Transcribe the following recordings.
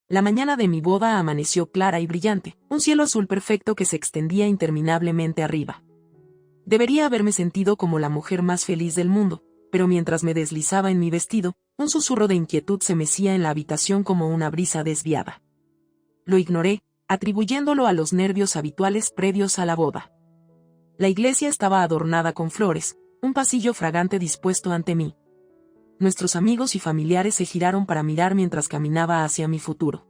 La mañana de mi boda amaneció clara y brillante, un cielo azul perfecto que se extendía interminablemente arriba. Debería haberme sentido como la mujer más feliz del mundo, pero mientras me deslizaba en mi vestido, un susurro de inquietud se mecía en la habitación como una brisa desviada. Lo ignoré, atribuyéndolo a los nervios habituales previos a la boda. La iglesia estaba adornada con flores, un pasillo fragante dispuesto ante mí. Nuestros amigos y familiares se giraron para mirar mientras caminaba hacia mi futuro.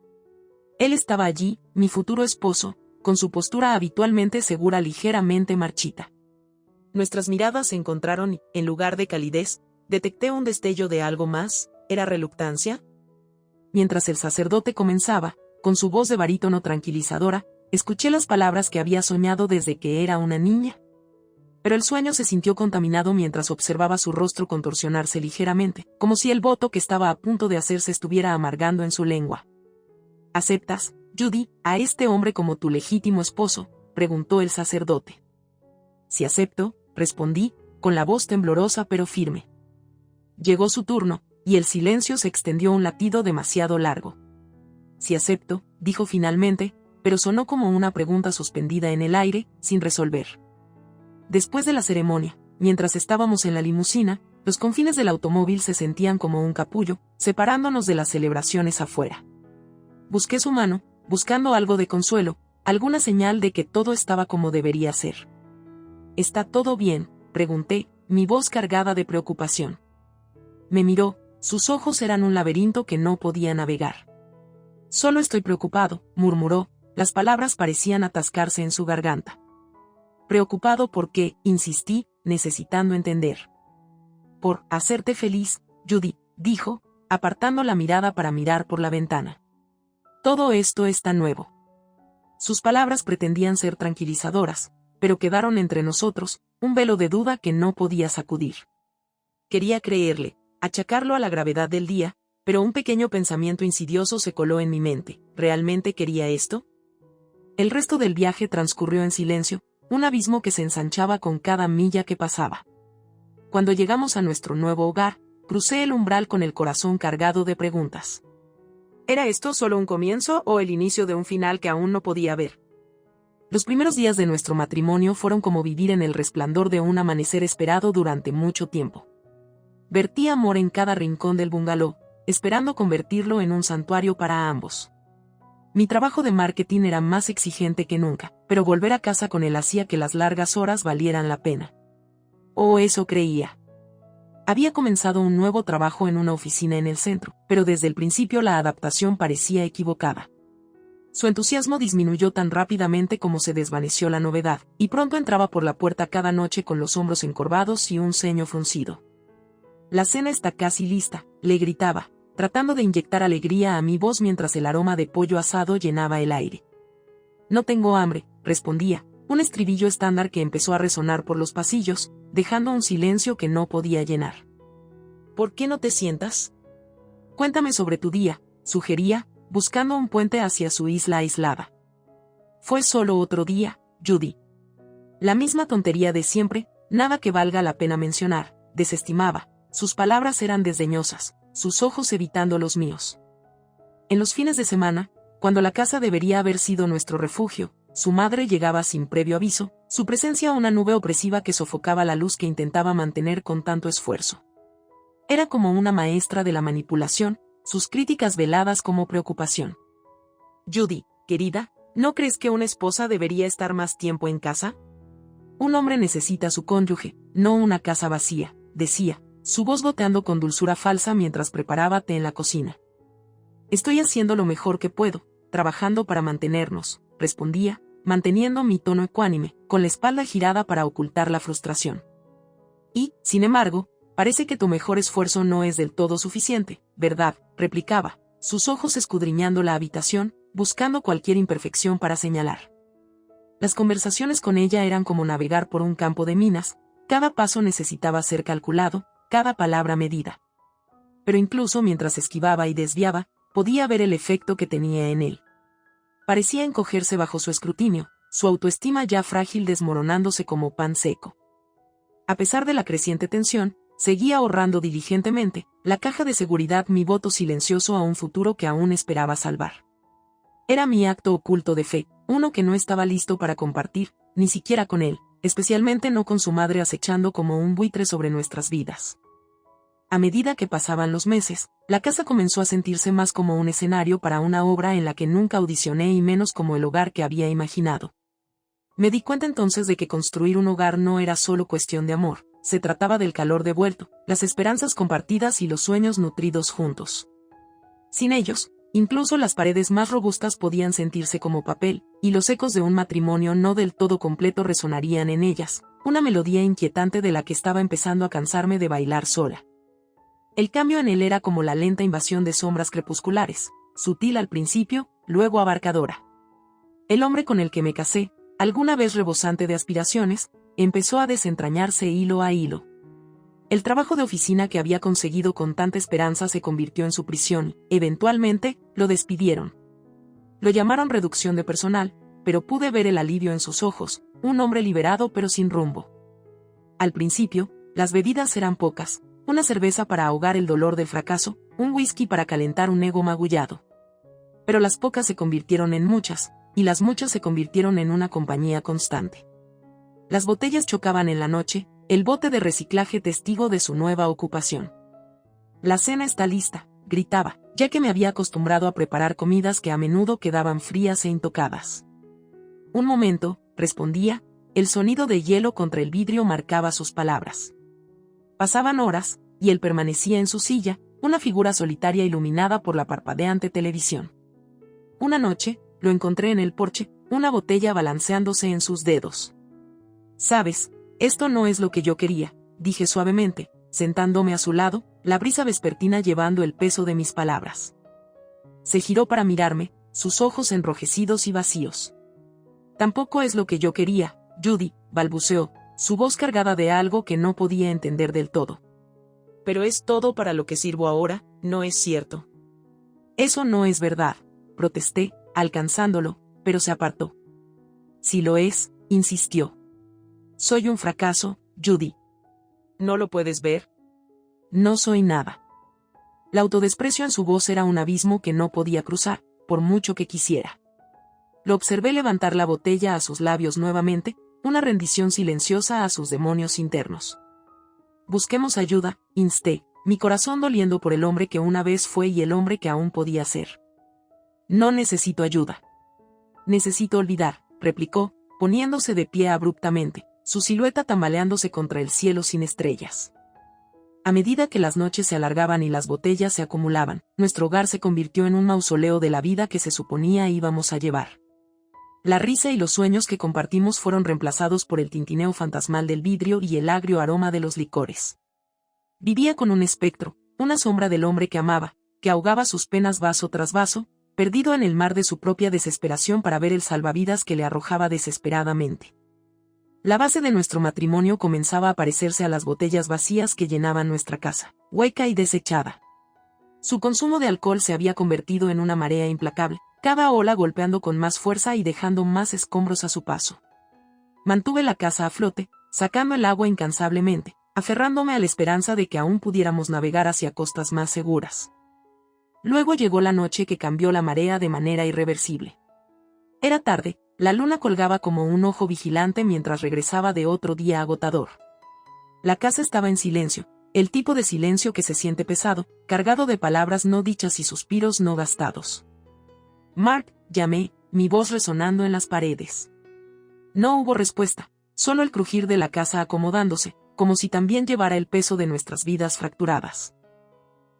Él estaba allí, mi futuro esposo, con su postura habitualmente segura ligeramente marchita. Nuestras miradas se encontraron y, en lugar de calidez, detecté un destello de algo más. ¿Era reluctancia? Mientras el sacerdote comenzaba, con su voz de barítono tranquilizadora, escuché las palabras que había soñado desde que era una niña. Pero el sueño se sintió contaminado mientras observaba su rostro contorsionarse ligeramente, como si el voto que estaba a punto de hacerse estuviera amargando en su lengua. ¿Aceptas, Judy, a este hombre como tu legítimo esposo?, preguntó el sacerdote. Si acepto, respondí, con la voz temblorosa pero firme. Llegó su turno, y el silencio se extendió un latido demasiado largo. Si acepto, dijo finalmente, pero sonó como una pregunta suspendida en el aire, sin resolver. Después de la ceremonia, mientras estábamos en la limusina, los confines del automóvil se sentían como un capullo, separándonos de las celebraciones afuera. Busqué su mano, buscando algo de consuelo, alguna señal de que todo estaba como debería ser. ¿Está todo bien?, pregunté, mi voz cargada de preocupación. Me miró, sus ojos eran un laberinto que no podía navegar. Solo estoy preocupado, murmuró, las palabras parecían atascarse en su garganta. Preocupado porque, insistí, necesitando entender. Por hacerte feliz, Judy, dijo, apartando la mirada para mirar por la ventana. Todo esto es tan nuevo. Sus palabras pretendían ser tranquilizadoras, pero quedaron entre nosotros, un velo de duda que no podía sacudir. Quería creerle, achacarlo a la gravedad del día, pero un pequeño pensamiento insidioso se coló en mi mente. ¿Realmente quería esto? El resto del viaje transcurrió en silencio, un abismo que se ensanchaba con cada milla que pasaba. Cuando llegamos a nuestro nuevo hogar, crucé el umbral con el corazón cargado de preguntas. ¿Era esto solo un comienzo o el inicio de un final que aún no podía ver? Los primeros días de nuestro matrimonio fueron como vivir en el resplandor de un amanecer esperado durante mucho tiempo. Vertí amor en cada rincón del bungalow, esperando convertirlo en un santuario para ambos. Mi trabajo de marketing era más exigente que nunca, pero volver a casa con él hacía que las largas horas valieran la pena. O eso creía. Había comenzado un nuevo trabajo en una oficina en el centro, pero desde el principio la adaptación parecía equivocada. Su entusiasmo disminuyó tan rápidamente como se desvaneció la novedad, y pronto entraba por la puerta cada noche con los hombros encorvados y un ceño fruncido. La cena está casi lista, le gritaba, tratando de inyectar alegría a mi voz mientras el aroma de pollo asado llenaba el aire. No tengo hambre, respondía, un estribillo estándar que empezó a resonar por los pasillos, dejando un silencio que no podía llenar. ¿Por qué no te sientas? Cuéntame sobre tu día, sugería, buscando un puente hacia su isla aislada. Fue solo otro día, Judy. La misma tontería de siempre, nada que valga la pena mencionar, desestimaba, sus palabras eran desdeñosas, sus ojos evitando los míos. En los fines de semana, cuando la casa debería haber sido nuestro refugio, su madre llegaba sin previo aviso, su presencia una nube opresiva que sofocaba la luz que intentaba mantener con tanto esfuerzo. Era como una maestra de la manipulación, sus críticas veladas como preocupación. Judy, querida, ¿no crees que una esposa debería estar más tiempo en casa? Un hombre necesita a su cónyuge, no una casa vacía, decía, su voz goteando con dulzura falsa mientras preparaba té en la cocina. Estoy haciendo lo mejor que puedo, trabajando para mantenernos, respondía, manteniendo mi tono ecuánime, con la espalda girada para ocultar la frustración. Y, sin embargo, parece que tu mejor esfuerzo no es del todo suficiente, ¿verdad?, replicaba, sus ojos escudriñando la habitación, buscando cualquier imperfección para señalar. Las conversaciones con ella eran como navegar por un campo de minas, cada paso necesitaba ser calculado, cada palabra medida. Pero incluso mientras esquivaba y desviaba, podía ver el efecto que tenía en él. Parecía encogerse bajo su escrutinio, su autoestima ya frágil desmoronándose como pan seco. A pesar de la creciente tensión, Seguía ahorrando diligentemente, la caja de seguridad, mi voto silencioso a un futuro que aún esperaba salvar. Era mi acto oculto de fe, uno que no estaba listo para compartir, ni siquiera con él, especialmente no con su madre acechando como un buitre sobre nuestras vidas. A medida que pasaban los meses, la casa comenzó a sentirse más como un escenario para una obra en la que nunca audicioné y menos como el hogar que había imaginado. Me di cuenta entonces de que construir un hogar no era solo cuestión de amor, se trataba del calor devuelto, las esperanzas compartidas y los sueños nutridos juntos. Sin ellos, incluso las paredes más robustas podían sentirse como papel, y los ecos de un matrimonio no del todo completo resonarían en ellas, una melodía inquietante de la que estaba empezando a cansarme de bailar sola. El cambio en él era como la lenta invasión de sombras crepusculares, sutil al principio, luego abarcadora. El hombre con el que me casé, alguna vez rebosante de aspiraciones, empezó a desentrañarse hilo a hilo. El trabajo de oficina que había conseguido con tanta esperanza se convirtió en su prisión, eventualmente, lo despidieron. Lo llamaron reducción de personal, pero pude ver el alivio en sus ojos, un hombre liberado pero sin rumbo. Al principio, las bebidas eran pocas, una cerveza para ahogar el dolor del fracaso, un whisky para calentar un ego magullado. Pero las pocas se convirtieron en muchas, y las muchas se convirtieron en una compañía constante. Las botellas chocaban en la noche, el bote de reciclaje testigo de su nueva ocupación. La cena está lista, gritaba, ya que me había acostumbrado a preparar comidas que a menudo quedaban frías e intocadas. Un momento, respondía, el sonido de hielo contra el vidrio marcaba sus palabras. Pasaban horas, y él permanecía en su silla, una figura solitaria iluminada por la parpadeante televisión. Una noche, lo encontré en el porche, una botella balanceándose en sus dedos. «Sabes, esto no es lo que yo quería», dije suavemente, sentándome a su lado, la brisa vespertina llevando el peso de mis palabras. Se giró para mirarme, sus ojos enrojecidos y vacíos. «Tampoco es lo que yo quería, Judy», balbuceó, su voz cargada de algo que no podía entender del todo. «Pero es todo para lo que sirvo ahora, ¿no es cierto?» «Eso no es verdad», protesté, alcanzándolo, pero se apartó. «Sí lo es», insistió. «Soy un fracaso, Judy». «¿No lo puedes ver?» «No soy nada». El autodesprecio en su voz era un abismo que no podía cruzar, por mucho que quisiera. Lo observé levantar la botella a sus labios nuevamente, una rendición silenciosa a sus demonios internos. «Busquemos ayuda», insté, mi corazón doliendo por el hombre que una vez fue y el hombre que aún podía ser. «No necesito ayuda. Necesito olvidar», replicó, poniéndose de pie abruptamente, su silueta tambaleándose contra el cielo sin estrellas. A medida que las noches se alargaban y las botellas se acumulaban, nuestro hogar se convirtió en un mausoleo de la vida que se suponía íbamos a llevar. La risa y los sueños que compartimos fueron reemplazados por el tintineo fantasmal del vidrio y el agrio aroma de los licores. Vivía con un espectro, una sombra del hombre que amaba, que ahogaba sus penas vaso tras vaso, perdido en el mar de su propia desesperación para ver el salvavidas que le arrojaba desesperadamente. La base de nuestro matrimonio comenzaba a parecerse a las botellas vacías que llenaban nuestra casa, hueca y desechada. Su consumo de alcohol se había convertido en una marea implacable, cada ola golpeando con más fuerza y dejando más escombros a su paso. Mantuve la casa a flote, sacando el agua incansablemente, aferrándome a la esperanza de que aún pudiéramos navegar hacia costas más seguras. Luego llegó la noche que cambió la marea de manera irreversible. Era tarde, la luna colgaba como un ojo vigilante mientras regresaba de otro día agotador. La casa estaba en silencio, el tipo de silencio que se siente pesado, cargado de palabras no dichas y suspiros no gastados. «Mark», llamé, mi voz resonando en las paredes. No hubo respuesta, solo el crujir de la casa acomodándose, como si también llevara el peso de nuestras vidas fracturadas.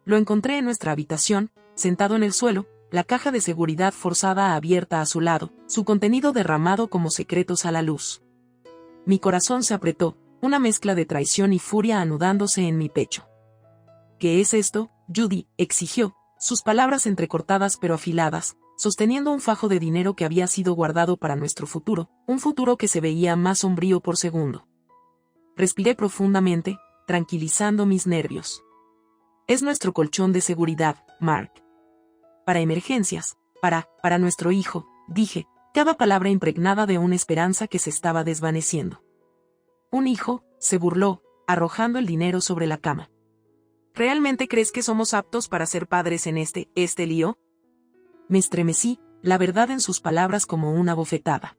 Lo encontré en nuestra habitación, sentado en el suelo, la caja de seguridad forzada abierta a su lado, su contenido derramado como secretos a la luz. Mi corazón se apretó, una mezcla de traición y furia anudándose en mi pecho. «¿Qué es esto, Judy?», exigió, sus palabras entrecortadas pero afiladas, sosteniendo un fajo de dinero que había sido guardado para nuestro futuro, un futuro que se veía más sombrío por segundo. Respiré profundamente, tranquilizando mis nervios. «Es nuestro colchón de seguridad, Mark. Para emergencias, para nuestro hijo», dije, cada palabra impregnada de una esperanza que se estaba desvaneciendo. «¿Un hijo?», se burló, arrojando el dinero sobre la cama. ¿Realmente crees que somos aptos para ser padres en este lío? Me estremecí, la verdad en sus palabras como una bofetada.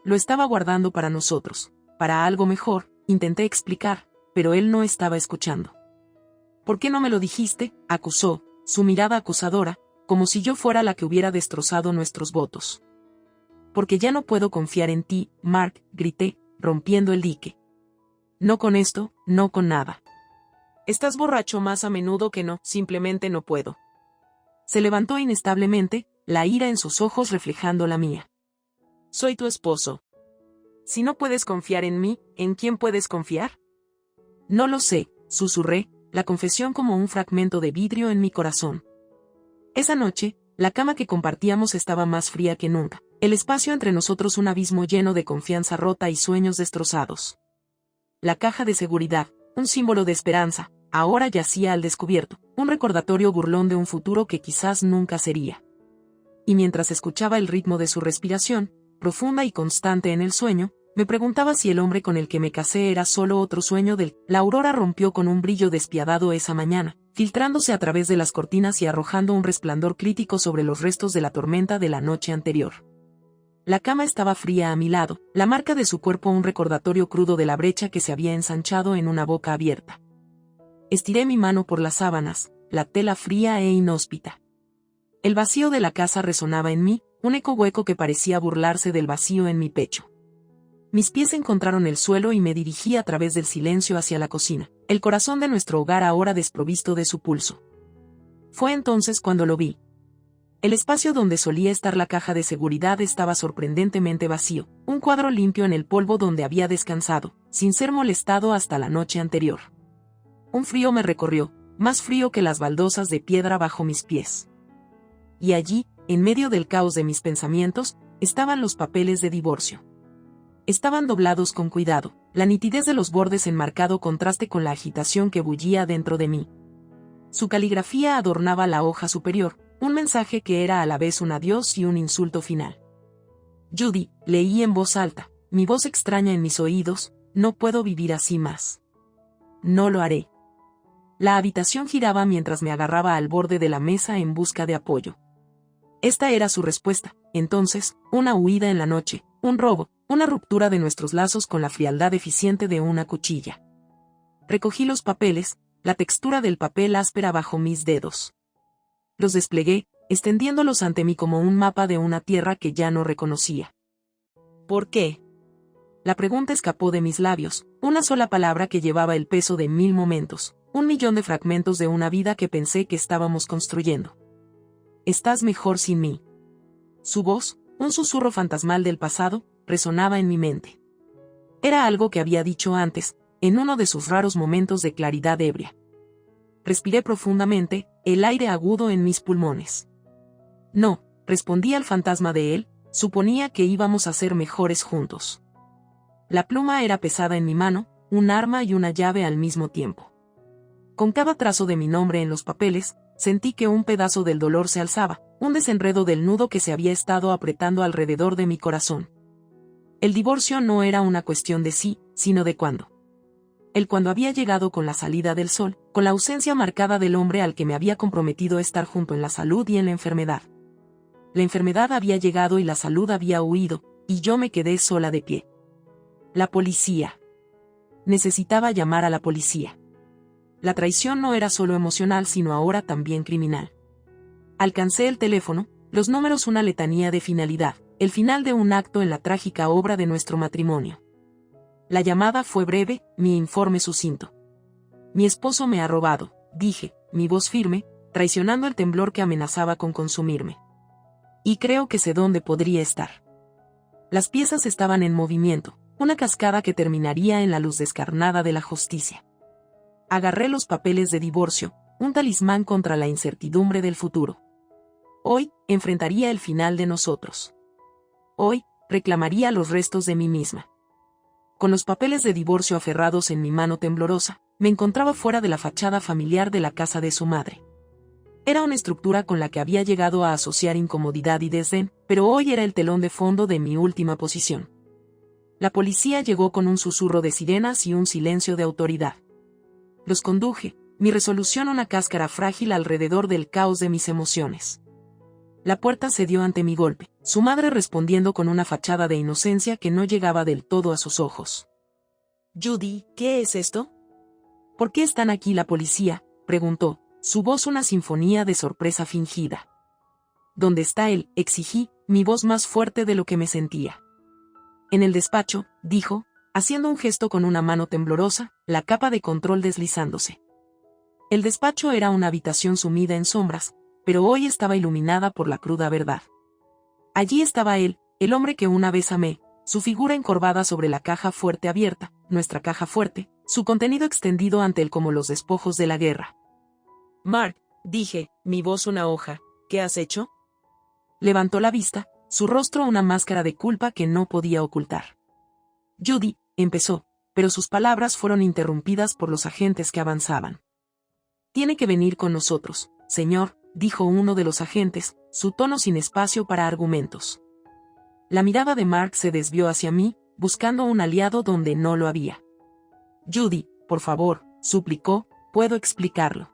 Lo estaba guardando para nosotros, para algo mejor, intenté explicar, pero él no estaba escuchando. ¿Por qué no me lo dijiste?, acusó, su mirada acusadora, como si yo fuera la que hubiera destrozado nuestros votos. Porque ya no puedo confiar en ti, Mark, grité, rompiendo el dique. No con esto, no con nada. Estás borracho más a menudo que no, simplemente no puedo. Se levantó inestablemente, la ira en sus ojos reflejando la mía. Soy tu esposo. Si no puedes confiar en mí, ¿en quién puedes confiar? No lo sé, susurré, la confesión como un fragmento de vidrio en mi corazón. Esa noche, la cama que compartíamos estaba más fría que nunca, el espacio entre nosotros un abismo lleno de confianza rota y sueños destrozados. La caja de seguridad, un símbolo de esperanza, ahora yacía al descubierto, un recordatorio burlón de un futuro que quizás nunca sería. Y mientras escuchaba el ritmo de su respiración, profunda y constante en el sueño, me preguntaba si el hombre con el que me casé era solo otro sueño del... La aurora rompió con un brillo despiadado esa mañana, filtrándose a través de las cortinas y arrojando un resplandor crítico sobre los restos de la tormenta de la noche anterior. La cama estaba fría a mi lado, la marca de su cuerpo un recordatorio crudo de la brecha que se había ensanchado en una boca abierta. Estiré mi mano por las sábanas, la tela fría e inhóspita. El vacío de la casa resonaba en mí, un eco hueco que parecía burlarse del vacío en mi pecho. Mis pies encontraron el suelo y me dirigí a través del silencio hacia la cocina, el corazón de nuestro hogar ahora desprovisto de su pulso. Fue entonces cuando lo vi. El espacio donde solía estar la caja de seguridad estaba sorprendentemente vacío, un cuadro limpio en el polvo donde había descansado, sin ser molestado hasta la noche anterior. Un frío me recorrió, más frío que las baldosas de piedra bajo mis pies. Y allí, en medio del caos de mis pensamientos, estaban los papeles de divorcio. Estaban doblados con cuidado, la nitidez de los bordes en marcado contraste con la agitación que bullía dentro de mí. Su caligrafía adornaba la hoja superior, un mensaje que era a la vez un adiós y un insulto final. Judy, leí en voz alta, mi voz extraña en mis oídos, no puedo vivir así más. No lo haré. La habitación giraba mientras me agarraba al borde de la mesa en busca de apoyo. Esta era su respuesta, entonces, una huida en la noche, un robo, una ruptura de nuestros lazos con la frialdad eficiente de una cuchilla. Recogí los papeles, la textura del papel áspera bajo mis dedos. Los desplegué, extendiéndolos ante mí como un mapa de una tierra que ya no reconocía. ¿Por qué? La pregunta escapó de mis labios, una sola palabra que llevaba el peso de 1000 momentos, 1.000.000 de fragmentos de una vida que pensé que estábamos construyendo. Estás mejor sin mí. Su voz, un susurro fantasmal del pasado, resonaba en mi mente. Era algo que había dicho antes, en uno de sus raros momentos de claridad ebria. Respiré profundamente, el aire agudo en mis pulmones. No, respondí al fantasma de él, suponía que íbamos a ser mejores juntos. La pluma era pesada en mi mano, un arma y una llave al mismo tiempo. Con cada trazo de mi nombre en los papeles, sentí que un pedazo del dolor se alzaba, un desenredo del nudo que se había estado apretando alrededor de mi corazón. El divorcio no era una cuestión de sí, sino de cuándo. El cuándo había llegado con la salida del sol, con la ausencia marcada del hombre al que me había comprometido estar junto en la salud y en la enfermedad. La enfermedad había llegado y la salud había huido, y yo me quedé sola de pie. La policía. Necesitaba llamar a la policía. La traición no era solo emocional sino ahora también criminal. Alcancé el teléfono, los números una letanía de finalidad, el final de un acto en la trágica obra de nuestro matrimonio. La llamada fue breve, mi informe sucinto. Mi esposo me ha robado, dije, mi voz firme, traicionando el temblor que amenazaba con consumirme. Y creo que sé dónde podría estar. Las piezas estaban en movimiento, una cascada que terminaría en la luz descarnada de la justicia. Agarré los papeles de divorcio, un talismán contra la incertidumbre del futuro. Hoy, enfrentaría el final de nosotros. Hoy, reclamaría los restos de mí misma. Con los papeles de divorcio aferrados en mi mano temblorosa, me encontraba fuera de la fachada familiar de la casa de su madre. Era una estructura con la que había llegado a asociar incomodidad y desdén, pero hoy era el telón de fondo de mi última posición. La policía llegó con un susurro de sirenas y un silencio de autoridad. Los conduje, mi resolución una cáscara frágil alrededor del caos de mis emociones. La puerta cedió ante mi golpe, su madre respondiendo con una fachada de inocencia que no llegaba del todo a sus ojos. «Judy, ¿qué es esto?» «¿Por qué están aquí la policía?», preguntó, su voz una sinfonía de sorpresa fingida. «¿Dónde está él?», exigí, mi voz más fuerte de lo que me sentía. «En el despacho», dijo, haciendo un gesto con una mano temblorosa, la capa de control deslizándose. El despacho era una habitación sumida en sombras, pero hoy estaba iluminada por la cruda verdad. Allí estaba él, el hombre que una vez amé, su figura encorvada sobre la caja fuerte abierta, nuestra caja fuerte, su contenido extendido ante él como los despojos de la guerra. «Mark», dije, mi voz una hoja, «¿qué has hecho?». Levantó la vista, su rostro una máscara de culpa que no podía ocultar. «Judy», empezó, pero sus palabras fueron interrumpidas por los agentes que avanzaban. «Tiene que venir con nosotros, señor», dijo uno de los agentes, su tono sin espacio para argumentos. La mirada de Mark se desvió hacia mí, buscando un aliado donde no lo había. «Judy, por favor», suplicó, «puedo explicarlo».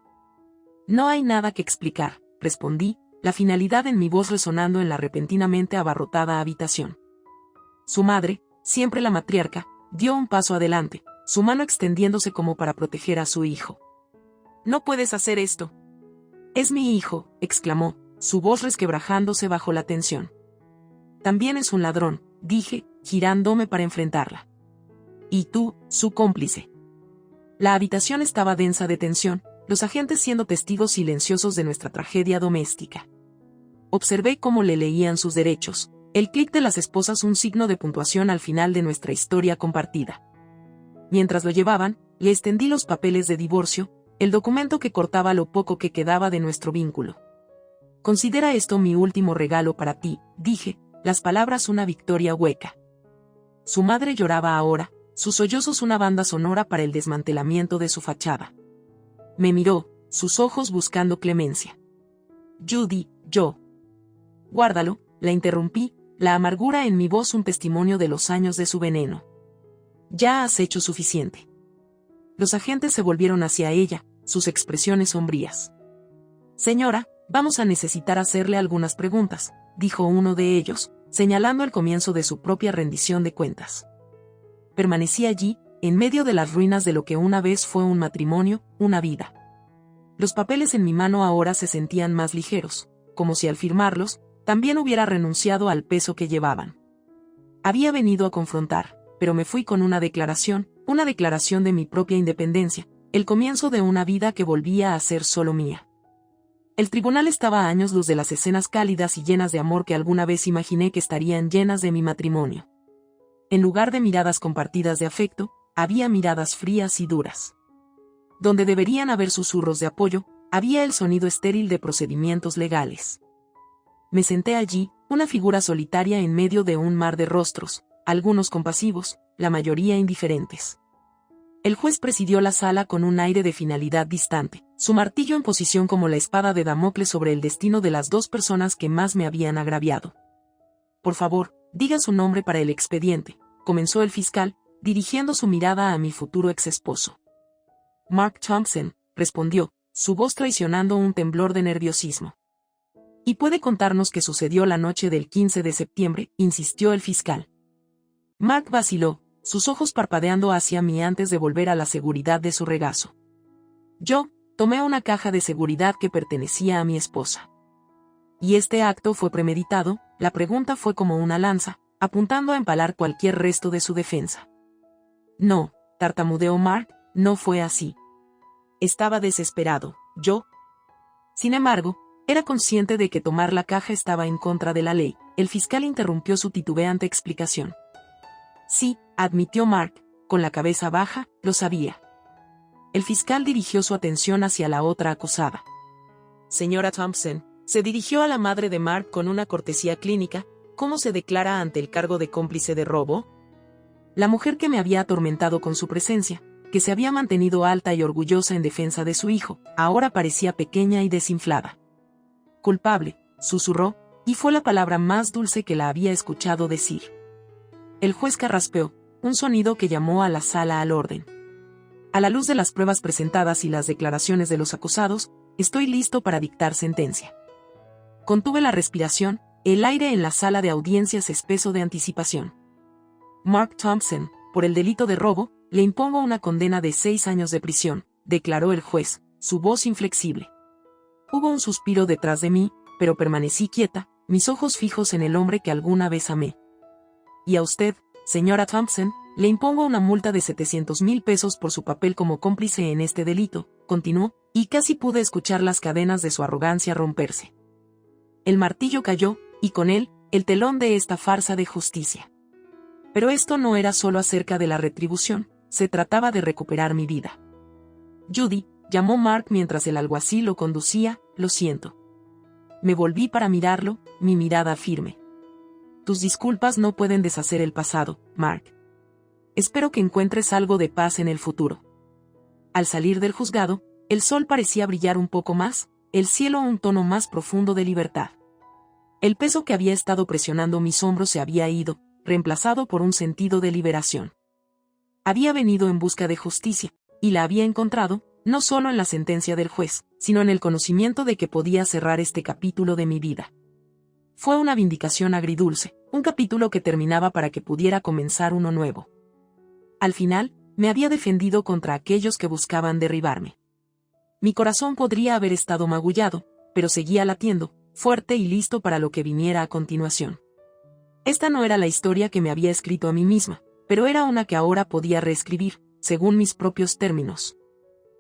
«No hay nada que explicar», respondí, la finalidad en mi voz resonando en la repentinamente abarrotada habitación. Su madre, siempre la matriarca, dio un paso adelante, su mano extendiéndose como para proteger a su hijo. «No puedes hacer esto». «Es mi hijo», exclamó, su voz resquebrajándose bajo la tensión. «También es un ladrón», dije, girándome para enfrentarla. «Y tú, su cómplice». La habitación estaba densa de tensión, los agentes siendo testigos silenciosos de nuestra tragedia doméstica. Observé cómo le leían sus derechos, el clic de las esposas un signo de puntuación al final de nuestra historia compartida. Mientras lo llevaban, le extendí los papeles de divorcio, el documento que cortaba lo poco que quedaba de nuestro vínculo. «Considera esto mi último regalo para ti», dije, las palabras una victoria hueca. Su madre lloraba ahora, sus sollozos una banda sonora para el desmantelamiento de su fachada. Me miró, sus ojos buscando clemencia. «Judy, yo». «Guárdalo», la interrumpí, la amargura en mi voz un testimonio de los años de su veneno. «Ya has hecho suficiente». Los agentes se volvieron hacia ella, sus expresiones sombrías. «Señora, vamos a necesitar hacerle algunas preguntas», dijo uno de ellos, señalando el comienzo de su propia rendición de cuentas. Permanecí allí, en medio de las ruinas de lo que una vez fue un matrimonio, una vida. Los papeles en mi mano ahora se sentían más ligeros, como si al firmarlos, también hubiera renunciado al peso que llevaban. Había venido a confrontar, pero me fui con una declaración de mi propia independencia, el comienzo de una vida que volvía a ser solo mía. El tribunal estaba a años luz de las escenas cálidas y llenas de amor que alguna vez imaginé que estarían llenas de mi matrimonio. En lugar de miradas compartidas de afecto, había miradas frías y duras. Donde deberían haber susurros de apoyo, había el sonido estéril de procedimientos legales. Me senté allí, una figura solitaria en medio de un mar de rostros, algunos compasivos, la mayoría indiferentes. El juez presidió la sala con un aire de finalidad distante, su martillo en posición como la espada de Damocles sobre el destino de las dos personas que más me habían agraviado. «Por favor, diga su nombre para el expediente», comenzó el fiscal, dirigiendo su mirada a mi futuro exesposo. «Mark Thompson», respondió, su voz traicionando un temblor de nerviosismo. «¿Y puede contarnos qué sucedió la noche del 15 de septiembre?», insistió el fiscal. Mark vaciló, sus ojos parpadeando hacia mí antes de volver a la seguridad de su regazo. «Yo tomé una caja de seguridad que pertenecía a mi esposa». «¿Y este acto fue premeditado?», la pregunta fue como una lanza, apuntando a empalar cualquier resto de su defensa. «No», tartamudeó Mark, «no fue así. Estaba desesperado, yo». Sin embargo, era consciente de que tomar la caja estaba en contra de la ley. El fiscal interrumpió su titubeante explicación. «Sí», admitió Mark, con la cabeza baja, «lo sabía». El fiscal dirigió su atención hacia la otra acusada. «Señora Thompson», se dirigió a la madre de Mark con una cortesía clínica, «¿cómo se declara ante el cargo de cómplice de robo?». La mujer que me había atormentado con su presencia, que se había mantenido alta y orgullosa en defensa de su hijo, ahora parecía pequeña y desinflada. «Culpable», susurró, y fue la palabra más dulce que la había escuchado decir. El juez carraspeó, un sonido que llamó a la sala al orden. A la luz de las pruebas presentadas y las declaraciones de los acusados, estoy listo para dictar sentencia. Contuve la respiración, el aire en la sala de audiencias espeso de anticipación. Mark Thompson, por el delito de robo, le impongo una condena de 6 años de prisión, declaró el juez, su voz inflexible. Hubo un suspiro detrás de mí, pero permanecí quieta, mis ojos fijos en el hombre que alguna vez amé. Y a usted, señora Thompson, le impongo una multa de 700,000 pesos por su papel como cómplice en este delito, continuó, y casi pude escuchar las cadenas de su arrogancia romperse. El martillo cayó, y con él, el telón de esta farsa de justicia. Pero esto no era solo acerca de la retribución, se trataba de recuperar mi vida. Judy, llamó Mark mientras el alguacil lo conducía, lo siento. Me volví para mirarlo, mi mirada firme. Tus disculpas no pueden deshacer el pasado, Mark. Espero que encuentres algo de paz en el futuro. Al salir del juzgado, el sol parecía brillar un poco más, el cielo un tono más profundo de libertad. El peso que había estado presionando mis hombros se había ido, reemplazado por un sentido de liberación. Había venido en busca de justicia, y la había encontrado, no solo en la sentencia del juez, sino en el conocimiento de que podía cerrar este capítulo de mi vida. Fue una vindicación agridulce, un capítulo que terminaba para que pudiera comenzar uno nuevo. Al final, me había defendido contra aquellos que buscaban derribarme. Mi corazón podría haber estado magullado, pero seguía latiendo, fuerte y listo para lo que viniera a continuación. Esta no era la historia que me había escrito a mí misma, pero era una que ahora podía reescribir, según mis propios términos.